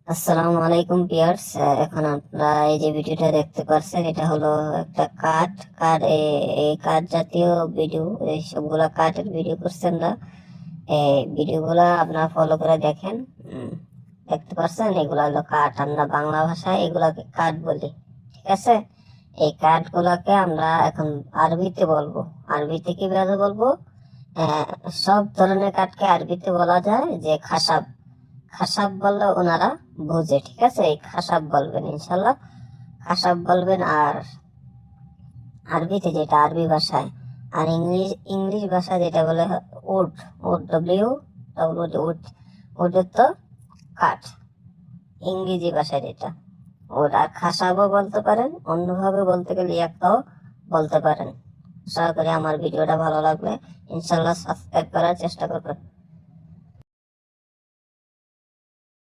আসসালামু আলাইকুম পিয়ার্স। এখন আপনারা এই যে ভিডিওটা দেখতে পাচ্ছেন, এটা হলো একটা কাঠ এই কাঠ জাতীয় ভিডিও। এই সবগুলা কাঠের ভিডিও করছেন না, এই ভিডিওগুলা আপনারা ফলো করে দেখেন। দেখতে পাচ্ছেন, এগুলা হলো কাঠ। আমরা বাংলা ভাষায় এগুলাকে কাঠ বলি, ঠিক আছে? এই কাঠগুলাকে আমরা এখন আরবিতে বলবো। আরবিতে কিভাবে বলবো? আহ, সব ধরনের কাঠকে আরবিতে বলা যায় যে খাসাব। খাসাব বললে ওনারা বুঝে, ঠিক আছে? এই খাসাব বলবেন ইনশাল্লাহ, খাসাব বলবেন। আর আরবিতে যেটা আরবি ভাষায়, আর ইংলিশ ইংলিশ ভাষা যেটা বলে উড। Would, would. উডের তো কাঠ, ইংরেজি ভাষায় যেটা উড। আর খাসাবও বলতে পারেন, অন্যভাবে বলতে গেলে একটাও বলতে পারেন। আশা করি আমার ভিডিওটা ভালো লাগবে, ইনশাল্লাহ সাবস্ক্রাইব করার চেষ্টা করবেন।